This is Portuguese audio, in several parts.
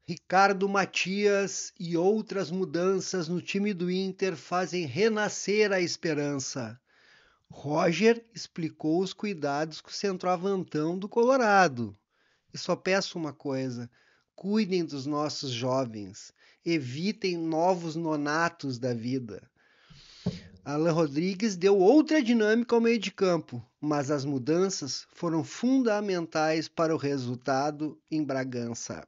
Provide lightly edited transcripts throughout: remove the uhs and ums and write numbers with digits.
Ricardo Matias e outras mudanças no time do Inter fazem renascer a esperança. Roger explicou os cuidados com o centroavantão do Colorado. E só peço uma coisa: cuidem dos nossos jovens, evitem novos nonatos da vida. Alan Rodrigues deu outra dinâmica ao meio de campo, mas as mudanças foram fundamentais para o resultado em Bragança.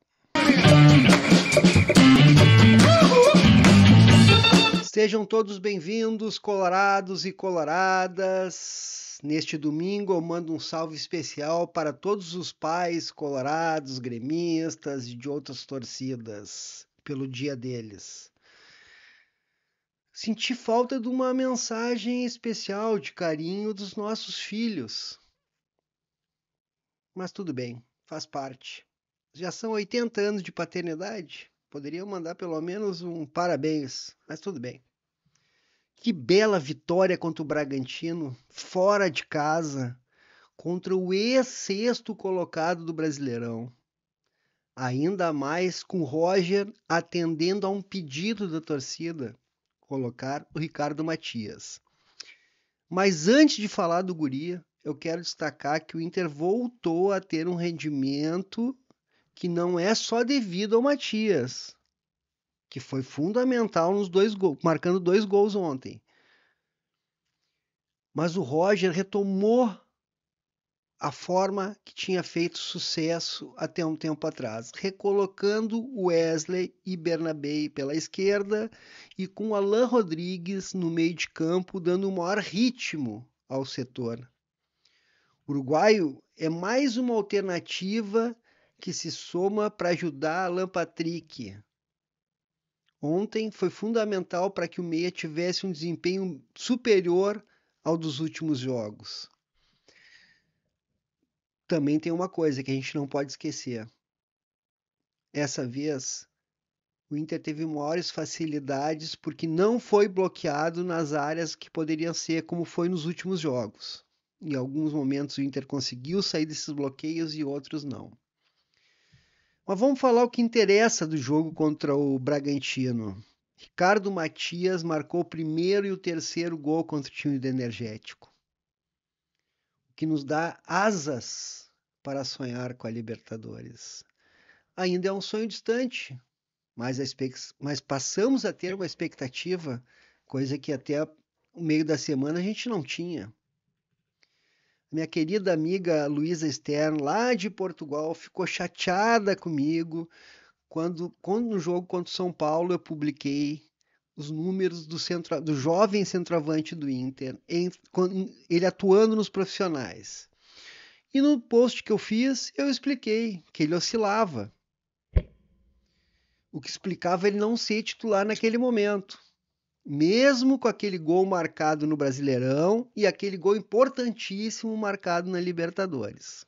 Sejam todos bem-vindos, colorados e coloradas. Neste domingo eu mando um salve especial para todos os pais colorados, gremistas e de outras torcidas, pelo dia deles. Senti falta de uma mensagem especial de carinho dos nossos filhos. Mas tudo bem, faz parte. Já são 80 anos de paternidade. Poderiam mandar pelo menos um parabéns, mas tudo bem. Que bela vitória contra o Bragantino, fora de casa, contra o ex-sexto colocado do Brasileirão. Ainda mais com o Roger atendendo a um pedido da torcida, colocar o Ricardo Matias. Mas antes de falar do Guri, eu quero destacar que o Inter voltou a ter um rendimento que não é só devido ao Matias, que foi fundamental nos dois gols, marcando 2 gols ontem. Mas o Roger retomou a forma que tinha feito sucesso até um tempo atrás, recolocando Wesley e Bernabé pela esquerda e com Alan Rodrigues no meio de campo, dando um maior ritmo ao setor. O uruguaio é mais uma alternativa que se soma para ajudar Alan Patrick. Ontem foi fundamental para que o meia tivesse um desempenho superior ao dos últimos jogos. Também tem uma coisa que a gente não pode esquecer. Essa vez, o Inter teve maiores facilidades porque não foi bloqueado nas áreas que poderiam ser como foi nos últimos jogos. Em alguns momentos o Inter conseguiu sair desses bloqueios e outros não. Mas vamos falar o que interessa do jogo contra o Bragantino. Ricardo Matias marcou o primeiro e o terceiro gol contra o time do Energético, o que nos dá asas para sonhar com a Libertadores. Ainda é um sonho distante, mas passamos a ter uma expectativa, coisa que até o meio da semana a gente não tinha. Minha querida amiga Luísa Stern, lá de Portugal, ficou chateada comigo quando no jogo contra o São Paulo eu publiquei os números do jovem centroavante do Inter, ele atuando nos profissionais. E no post que eu fiz, eu expliquei que ele oscilava, o que explicava ele não ser titular naquele momento, mesmo com aquele gol marcado no Brasileirão e aquele gol importantíssimo marcado na Libertadores.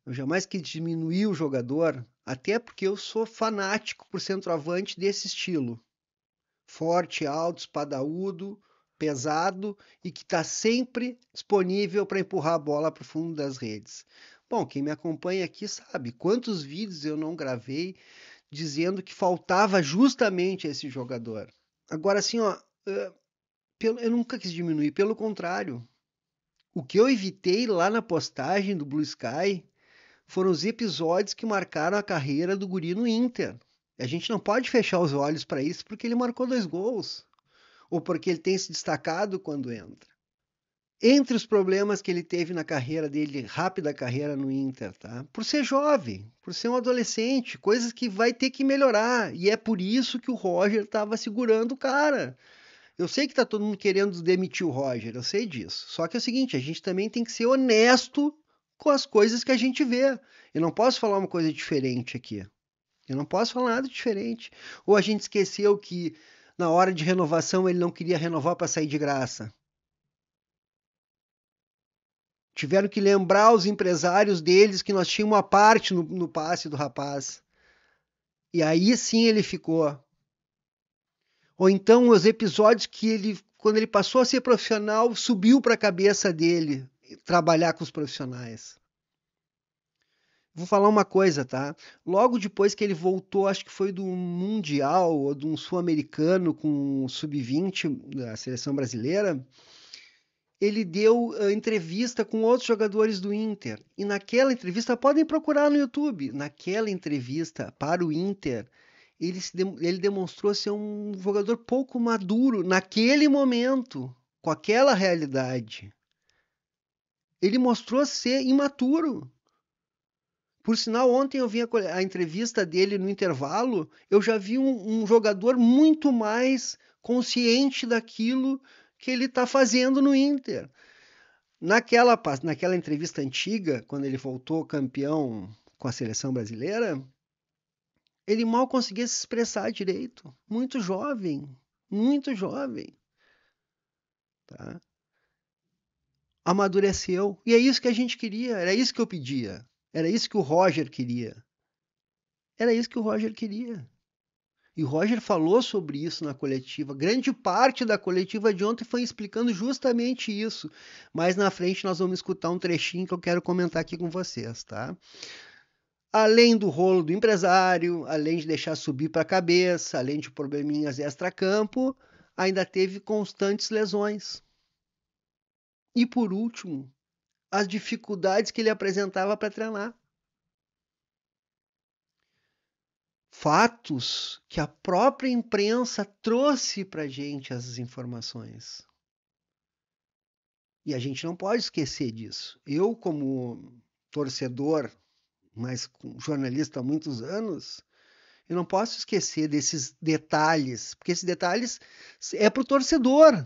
Eu jamais quis diminuir o jogador, até porque eu sou fanático por centroavante desse estilo. Forte, alto, espadaúdo, pesado e que está sempre disponível para empurrar a bola para o fundo das redes. Bom, quem me acompanha aqui sabe quantos vídeos eu não gravei dizendo que faltava justamente esse jogador. Agora, assim, ó, eu nunca quis diminuir, pelo contrário. O que eu evitei lá na postagem do Blue Sky foram os episódios que marcaram a carreira do Guri no Inter. A gente não pode fechar os olhos para isso porque ele marcou 2 gols ou porque ele tem se destacado quando entra. Entre os problemas que ele teve na carreira dele, rápida carreira no Inter, tá? Por ser jovem, por ser um adolescente, coisas que vai ter que melhorar. E é por isso que o Roger estava segurando o cara. Eu sei que tá todo mundo querendo demitir o Roger, eu sei disso. Só que é o seguinte, a gente também tem que ser honesto com as coisas que a gente vê. Eu não posso falar uma coisa diferente aqui. Eu não posso falar nada diferente. Ou a gente esqueceu que na hora de renovação ele não queria renovar para sair de graça. Tiveram que lembrar os empresários deles que nós tínhamos uma parte no passe do rapaz. E aí sim ele ficou. Ou então os episódios que ele, quando ele passou a ser profissional, subiu para a cabeça dele trabalhar com os profissionais. Vou falar uma coisa, tá? Logo depois que ele voltou, acho que foi do Mundial ou de um Sul-Americano com o Sub-20 da seleção brasileira, ele deu entrevista com outros jogadores do Inter. E naquela entrevista, podem procurar no YouTube, naquela entrevista para o Inter, ele demonstrou ser um jogador pouco maduro naquele momento, com aquela realidade. Ele mostrou ser imaturo. Por sinal, ontem eu vi a entrevista dele no intervalo, eu já vi um jogador muito mais consciente daquilo que ele está fazendo no Inter. Naquela entrevista antiga, quando ele voltou campeão com a seleção brasileira, ele mal conseguia se expressar direito. Muito jovem, muito jovem. Tá? Amadureceu. E é isso que a gente queria, era isso que eu pedia. Era isso que o Roger queria. Era isso que o Roger queria. E o Roger falou sobre isso na coletiva. Grande parte da coletiva de ontem foi explicando justamente isso. Mais na frente nós vamos escutar um trechinho que eu quero comentar aqui com vocês, tá? Além do rolo do empresário, além de deixar subir para a cabeça, além de probleminhas extra-campo, ainda teve constantes lesões. E por último, as dificuldades que ele apresentava para treinar. Fatos que a própria imprensa trouxe para a gente essas informações. E a gente não pode esquecer disso. Eu, como torcedor, mas jornalista há muitos anos, eu não posso esquecer desses detalhes, porque esses detalhes é para o torcedor.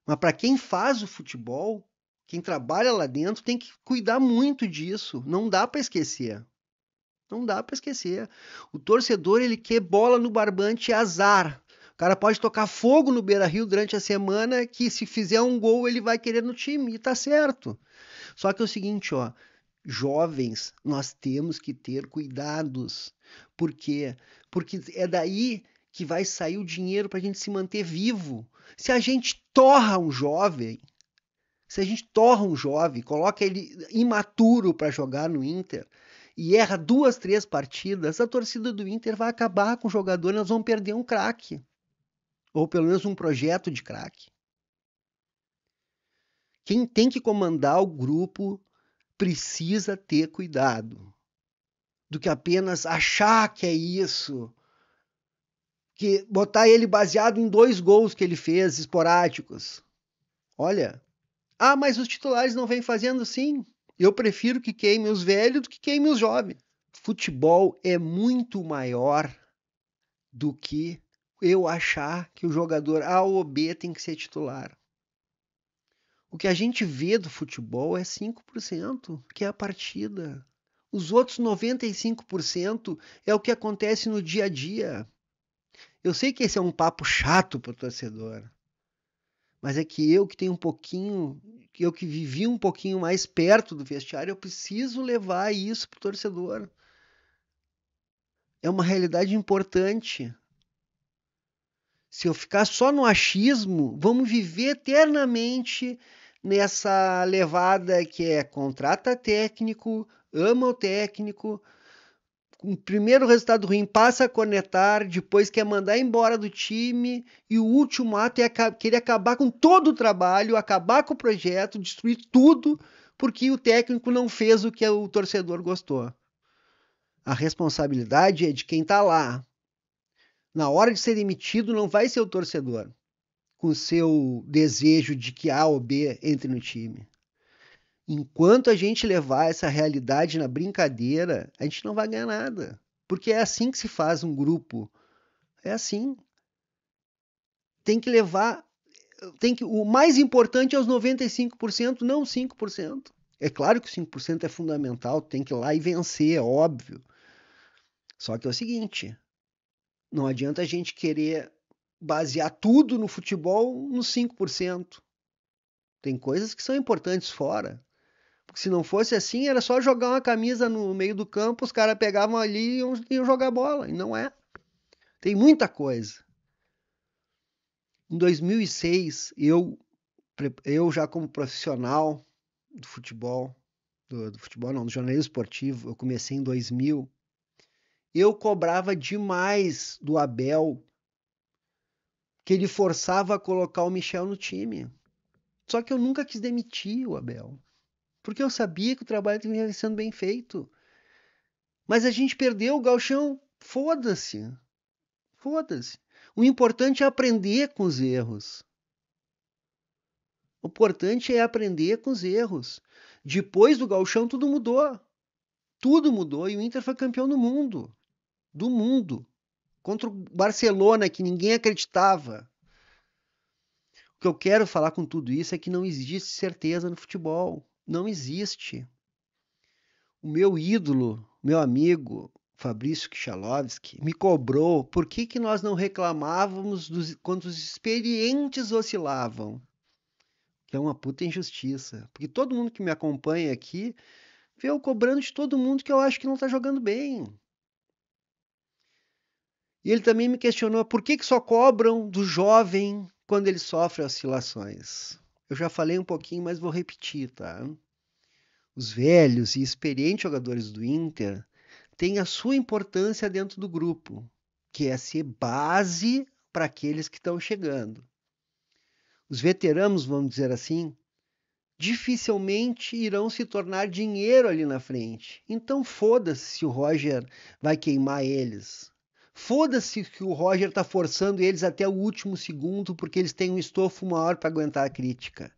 Mas para quem faz o futebol, quem trabalha lá dentro, tem que cuidar muito disso. Não dá para esquecer. Não dá para esquecer. O torcedor, ele quer bola no barbante e azar. O cara pode tocar fogo no Beira-Rio durante a semana que se fizer um gol ele vai querer no time e tá certo. Só que é o seguinte, ó, jovens, nós temos que ter cuidados. Por quê? Porque é daí que vai sair o dinheiro para a gente se manter vivo. Se a gente torra um jovem, se a gente torra um jovem, coloca ele imaturo para jogar no Inter e erra 2, 3 partidas, a torcida do Inter vai acabar com o jogador e nós vamos perder um craque. Ou pelo menos um projeto de craque. Quem tem que comandar o grupo precisa ter cuidado do que apenas achar que é isso, que botar ele baseado em 2 gols que ele fez esporádicos. Olha, mas os titulares não vêm fazendo sim. Eu prefiro que queime os velhos do que queime os jovens. Futebol é muito maior do que eu achar que o jogador A ou B tem que ser titular. O que a gente vê do futebol é 5%, que é a partida. Os outros 95% é o que acontece no dia a dia. Eu sei que esse é um papo chato para o torcedor, mas é que eu que tenho um pouquinho, eu que vivi um pouquinho mais perto do vestiário, eu preciso levar isso para o torcedor. É uma realidade importante. Se eu ficar só no achismo, vamos viver eternamente nessa levada que é contrata técnico, ama o técnico, com o primeiro resultado ruim passa a cornetar, depois quer mandar embora do time e o último ato é querer acabar com todo o trabalho, acabar com o projeto, destruir tudo, porque o técnico não fez o que o torcedor gostou. A responsabilidade é de quem está lá. Na hora de ser demitido, não vai ser o torcedor com seu desejo de que A ou B entre no time. Enquanto a gente levar essa realidade na brincadeira, a gente não vai ganhar nada. Porque é assim que se faz um grupo. É assim. Tem que levar. O mais importante é os 95%, não os 5%. É claro que o 5% é fundamental, tem que ir lá e vencer, é óbvio. Só que é o seguinte: não adianta a gente querer basear tudo no futebol nos 5%. Tem coisas que são importantes fora. Porque se não fosse assim, era só jogar uma camisa no meio do campo, os caras pegavam ali e iam jogar bola. E não é. Tem muita coisa. Em 2006, eu já como profissional do futebol, do futebol, não, do jornalismo esportivo, eu comecei em 2000, eu cobrava demais do Abel que ele forçava a colocar o Michel no time. Só que eu nunca quis demitir o Abel, porque eu sabia que o trabalho vinha sendo bem feito. Mas a gente perdeu o gauchão, foda-se. Foda-se. O importante é aprender com os erros. O importante é aprender com os erros. Depois do gauchão tudo mudou. Tudo mudou e o Inter foi campeão do mundo. Do mundo. Contra o Barcelona, que ninguém acreditava. O que eu quero falar com tudo isso é que não existe certeza no futebol. Não existe. O meu ídolo, meu amigo, Fabrício Kichalovski, me cobrou por que nós não reclamávamos quando os experientes oscilavam. Que é uma puta injustiça. Porque todo mundo que me acompanha aqui vê eu cobrando de todo mundo que eu acho que não tá jogando bem. E ele também me questionou por que só cobram do jovem quando ele sofre oscilações. Eu já falei um pouquinho, mas vou repetir, tá? Os velhos e experientes jogadores do Inter têm a sua importância dentro do grupo, que é ser base para aqueles que estão chegando. Os veteranos, vamos dizer assim, dificilmente irão se tornar dinheiro ali na frente. Então foda-se se o Roger vai queimar eles. Foda-se que o Roger está forçando eles até o último segundo porque eles têm um estofo maior para aguentar a crítica.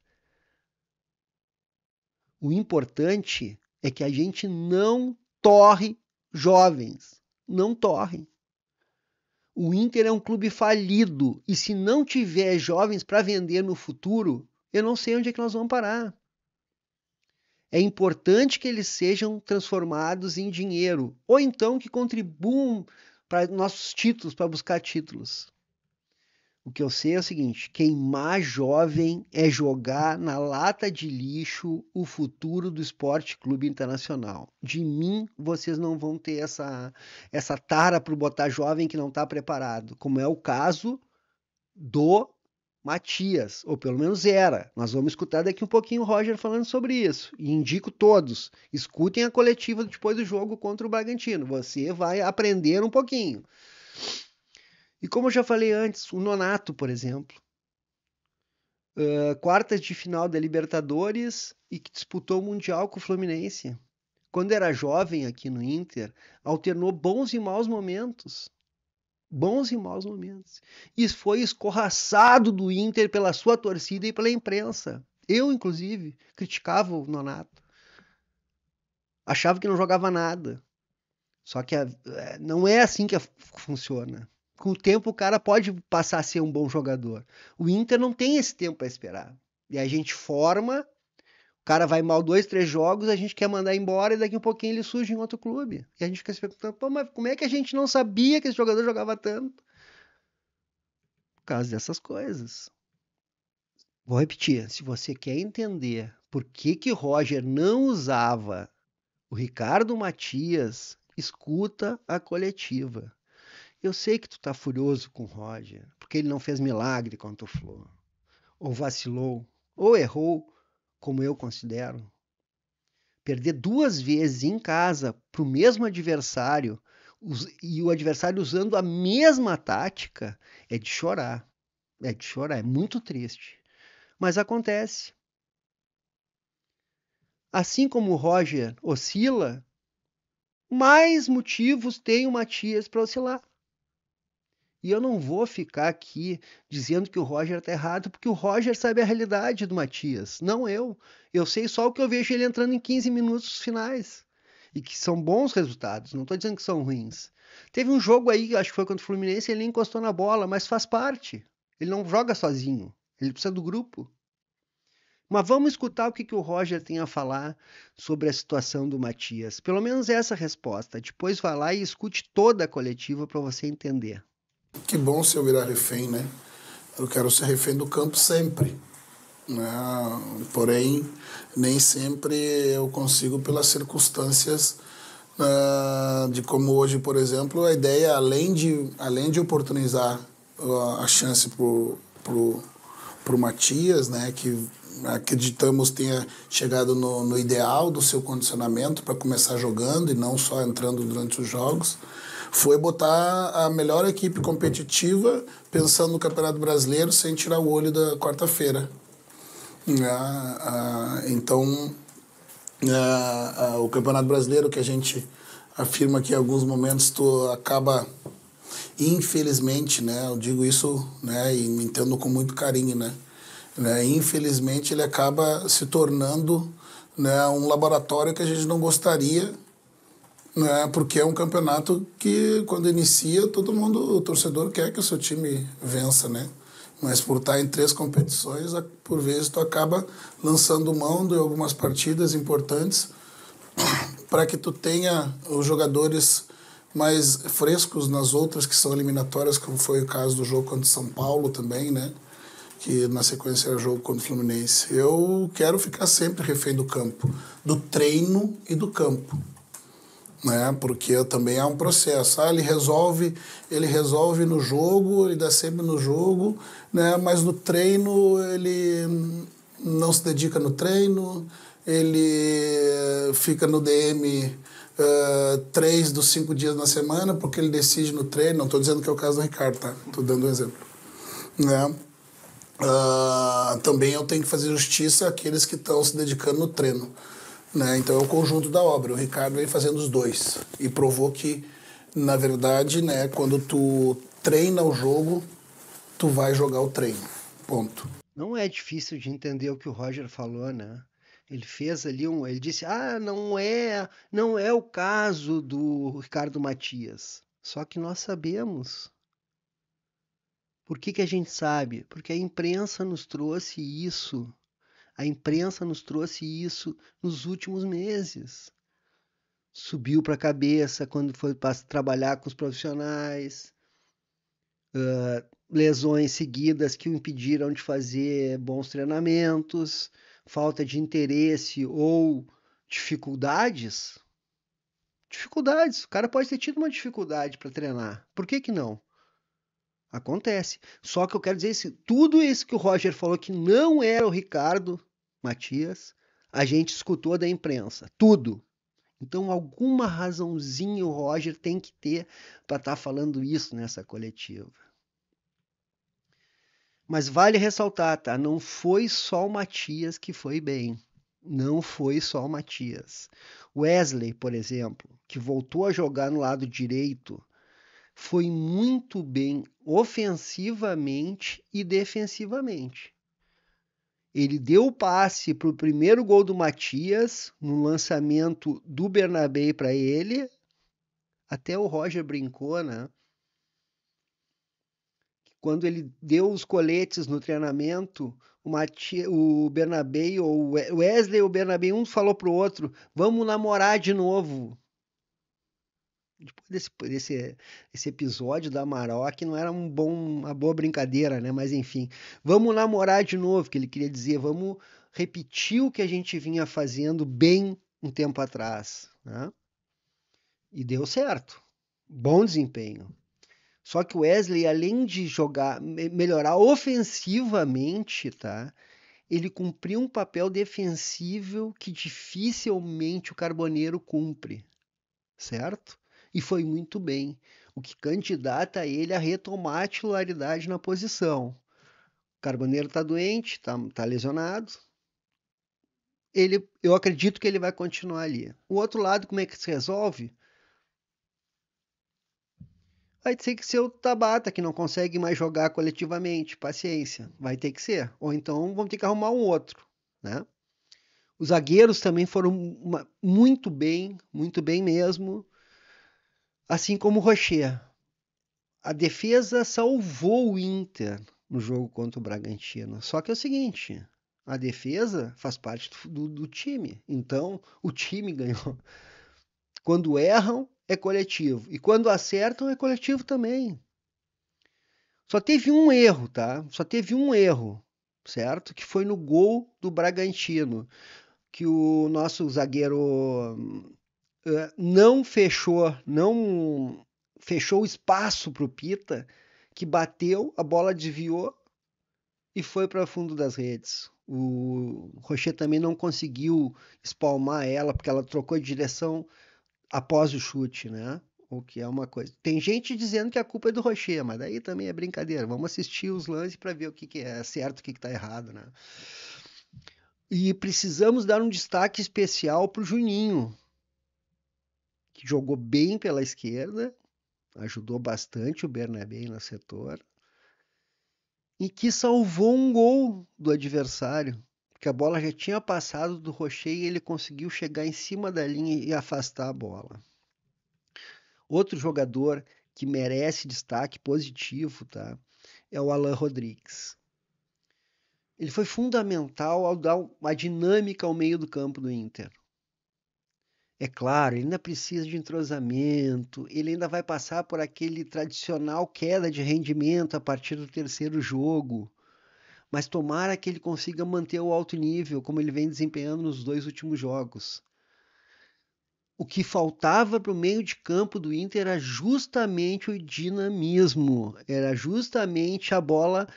O importante é que a gente não torre jovens. Não torre. O Inter é um clube falido e se não tiver jovens para vender no futuro, eu não sei onde é que nós vamos parar. É importante que eles sejam transformados em dinheiro ou então que contribuam para nossos títulos, para buscar títulos. O que eu sei é o seguinte, queimar jovem é jogar na lata de lixo o futuro do Esporte Clube Internacional. De mim, vocês não vão ter essa tara para botar jovem que não está preparado, como é o caso do Matias, ou pelo menos era. Nós vamos escutar daqui um pouquinho o Roger falando sobre isso. E indico todos, escutem a coletiva depois do jogo contra o Bragantino. Você vai aprender um pouquinho. E como eu já falei antes, o Nonato, por exemplo, quartas de final da Libertadores e que disputou o Mundial com o Fluminense. Quando era jovem aqui no Inter, alternou bons e maus momentos. Bons e maus momentos. E foi escorraçado do Inter pela sua torcida e pela imprensa. Eu, inclusive, criticava o Nonato. Achava que não jogava nada. Só que não é assim que funciona. Com o tempo o cara pode passar a ser um bom jogador. O Inter não tem esse tempo para esperar. E a gente forma, o cara vai mal 2, 3 jogos, a gente quer mandar embora e daqui a um pouquinho ele surge em outro clube. E a gente fica se perguntando, pô, mas como é que a gente não sabia que esse jogador jogava tanto? Por causa dessas coisas. Vou repetir, se você quer entender por que Roger não usava o Ricardo Matias, escuta a coletiva. Eu sei que tu tá furioso com o Roger, porque ele não fez milagre contra o Flu, ou vacilou, ou errou, como eu considero. Perder 2 vezes em casa para o mesmo adversário e o adversário usando a mesma tática é de chorar. É de chorar, é muito triste. Mas acontece. Assim como o Roger oscila, mais motivos tem o Matias para oscilar. E eu não vou ficar aqui dizendo que o Roger está errado, porque o Roger sabe a realidade do Matias, não eu. Eu sei só o que eu vejo ele entrando em 15 minutos finais. E que são bons resultados, não estou dizendo que são ruins. Teve um jogo aí, acho que foi contra o Fluminense, ele encostou na bola, mas faz parte. Ele não joga sozinho, ele precisa do grupo. Mas vamos escutar o que o Roger tem a falar sobre a situação do Matias. Pelo menos essa resposta. Depois vai lá e escute toda a coletiva para você entender. Que bom se eu virar refém, né? Eu quero ser refém do campo sempre, né? Porém, nem sempre eu consigo pelas circunstâncias de como hoje, por exemplo, a ideia, além de oportunizar a chance pro Matias, né? Que acreditamos tenha chegado no ideal do seu condicionamento para começar jogando e não só entrando durante os jogos, foi botar a melhor equipe competitiva pensando no Campeonato Brasileiro sem tirar o olho da quarta-feira. Então, o Campeonato Brasileiro, que a gente afirma que em alguns momentos tu acaba, infelizmente, né, eu digo isso, né, e me entendo com muito carinho, né, infelizmente ele acaba se tornando, né, um laboratório que a gente não gostaria, né, porque é um campeonato que quando inicia todo mundo, o torcedor quer que o seu time vença, né, mas por estar em 3 competições, por vezes tu acaba lançando mão de algumas partidas importantes para que tu tenha os jogadores mais frescos nas outras que são eliminatórias, como foi o caso do jogo contra o São Paulo também, né? Que na sequência era jogo contra o Fluminense. Eu quero ficar sempre refém do campo, do treino e do campo, né? Porque também é um processo. Ele resolve no jogo, ele dá sempre no jogo, né? Mas no treino ele não se dedica no treino, ele fica no DM 3 dos 5 dias na semana porque ele decide no treino. Não estou dizendo que é o caso do Ricardo, tá? Estou dando um exemplo, né? Também eu tenho que fazer justiça àqueles que estão se dedicando no treino, né? Então é o conjunto da obra. O Ricardo vem fazendo os dois e provou que, na verdade, né, quando tu treina o jogo, tu vai jogar o treino. Ponto. Não é difícil de entender o que o Roger falou, né? Ele fez ali ele disse: não é o caso do Ricardo Matias. Só que nós sabemos. Por que a gente sabe? Porque a imprensa nos trouxe isso. A imprensa nos trouxe isso nos últimos meses. Subiu para a cabeça quando foi para trabalhar com os profissionais. Lesões seguidas que o impediram de fazer bons treinamentos, falta de interesse ou dificuldades. Dificuldades. O cara pode ter tido uma dificuldade para treinar. Por que não? Acontece. Só que eu quero dizer isso, tudo isso que o Roger falou que não era o Ricardo Matias, a gente escutou da imprensa. Tudo. Então, alguma razãozinha o Roger tem que ter para estar falando isso nessa coletiva. Mas vale ressaltar, tá? Não foi só o Matias que foi bem. Não foi só o Matias. Wesley, por exemplo, que voltou a jogar no lado direito, foi muito bem ofensivamente e defensivamente. Ele deu o passe para o primeiro gol do Matias, no lançamento do Bernabé para ele. Até o Roger brincou, né? Quando ele deu os coletes no treinamento, o Bernabé, ou o Wesley ou o Bernabé, um falou para o outro: vamos namorar de novo. Depois desse episódio da Amarok, não era uma boa brincadeira, né? Mas enfim, vamos namorar de novo, que ele queria dizer, vamos repetir o que a gente vinha fazendo bem um tempo atrás, né? E deu certo. Bom desempenho. Só que o Wesley, além de melhorar ofensivamente, tá? Ele cumpriu um papel defensivo que dificilmente o Carboneiro cumpre, certo? E foi muito bem, o que candidata ele a retomar a titularidade na posição. O Carboneiro está doente, tá lesionado. Eu acredito que ele vai continuar ali. O outro lado, como é que se resolve? Vai ter que ser o Tabata, que não consegue mais jogar coletivamente. Paciência, vai ter que ser. Ou então vamos ter que arrumar um outro, né? Os zagueiros também foram muito bem mesmo. Assim como o Rocher. A defesa salvou o Inter no jogo contra o Bragantino. Só que é o seguinte, a defesa faz parte do time. Então, o time ganhou. Quando erram, é coletivo. E quando acertam, é coletivo também. Só teve um erro, tá? Só teve um erro, certo? Que foi no gol do Bragantino, que o nosso zagueiro não fechou o espaço para o Pita, que bateu, a bola desviou e foi para o fundo das redes. O Rocher também não conseguiu espalmar ela, porque ela trocou de direção após o chute, né? O que é uma coisa. Tem gente dizendo que a culpa é do Rocher, mas daí também é brincadeira. Vamos assistir os lances para ver o que é certo e o que está errado, né? E precisamos dar um destaque especial para o Juninho, que jogou bem pela esquerda, ajudou bastante o Bernabé no setor, e que salvou um gol do adversário, porque a bola já tinha passado do Rocher e ele conseguiu chegar em cima da linha e afastar a bola. Outro jogador que merece destaque positivo, tá? É o Alan Rodrigues. Ele foi fundamental ao dar uma dinâmica ao meio do campo do Inter. É claro, ele ainda precisa de entrosamento, ele ainda vai passar por aquele tradicional queda de rendimento a partir do terceiro jogo, mas tomara que ele consiga manter o alto nível, como ele vem desempenhando nos 2 últimos jogos. O que faltava para o meio de campo do Inter era justamente o dinamismo, era justamente a bola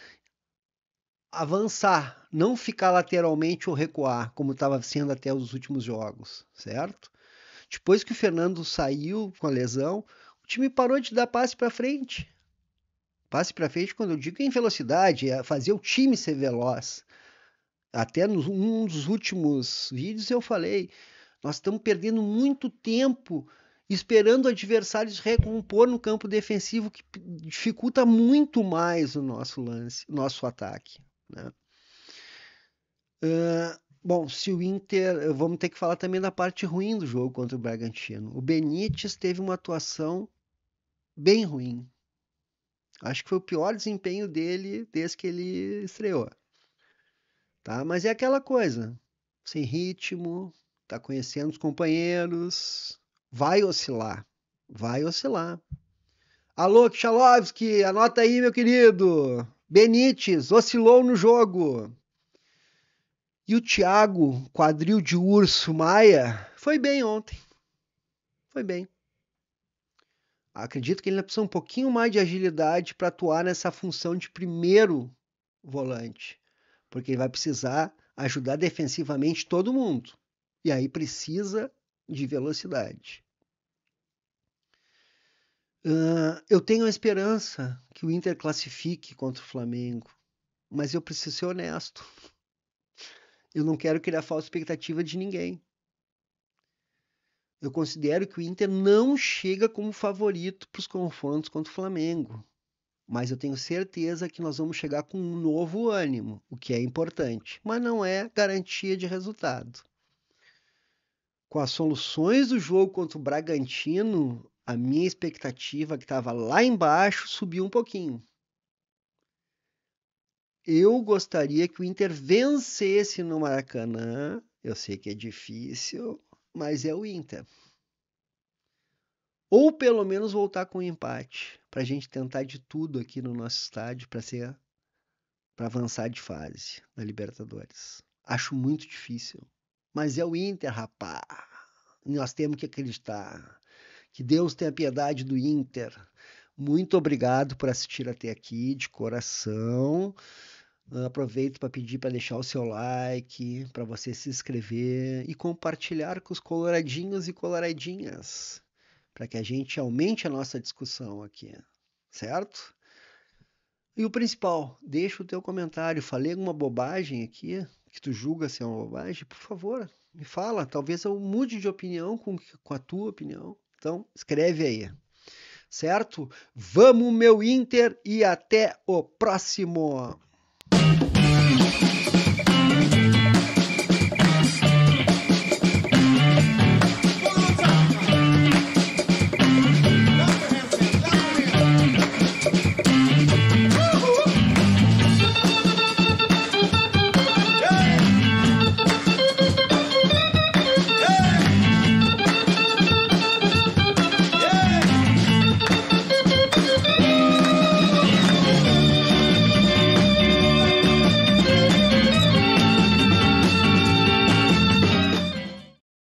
avançar, não ficar lateralmente ou recuar, como estava sendo até os últimos jogos, certo? Depois que o Fernando saiu com a lesão, o time parou de dar passe para frente. Passe para frente, quando eu digo em velocidade, é fazer o time ser veloz. Até num dos últimos vídeos eu falei, nós estamos perdendo muito tempo esperando adversários recompor no campo defensivo, que dificulta muito mais o nosso lance, nosso ataque, né? Bom, se o Inter... Vamos ter que falar também da parte ruim do jogo contra o Bragantino. O Benítez teve uma atuação bem ruim. Acho que foi o pior desempenho dele desde que ele estreou. Tá? Mas é aquela coisa. Sem ritmo, tá conhecendo os companheiros. Vai oscilar. Vai oscilar. Alô, Kchalovski, anota aí, meu querido. Benítez oscilou no jogo. E o Thiago, quadril de urso Maia, foi bem ontem. Foi bem. Acredito que ele ainda precisa um pouquinho mais de agilidade para atuar nessa função de primeiro volante. Porque ele vai precisar ajudar defensivamente todo mundo. E aí precisa de velocidade. Eu tenho a esperança que o Inter classifique contra o Flamengo. Mas eu preciso ser honesto. Eu não quero criar falsa expectativa de ninguém. Eu considero que o Inter não chega como favorito para os confrontos contra o Flamengo. Mas eu tenho certeza que nós vamos chegar com um novo ânimo, o que é importante. Mas não é garantia de resultado. Com as soluções do jogo contra o Bragantino, a minha expectativa, que estava lá embaixo, subiu um pouquinho. Eu gostaria que o Inter vencesse no Maracanã. Eu sei que é difícil, mas é o Inter. Ou pelo menos voltar com um empate, para a gente tentar de tudo aqui no nosso estádio para avançar de fase na Libertadores. Acho muito difícil, mas é o Inter, rapá. Nós temos que acreditar. Que Deus tenha piedade do Inter. Muito obrigado por assistir até aqui, de coração. Aproveito para pedir para deixar o seu like, para você se inscrever e compartilhar com os coloradinhos e coloradinhas, para que a gente aumente a nossa discussão aqui, certo? E o principal, deixa o teu comentário. Falei alguma bobagem aqui que tu julga ser uma bobagem? Por favor, me fala. Talvez eu mude de opinião com a tua opinião. Então, escreve aí, certo? Vamos, meu Inter, e até o próximo!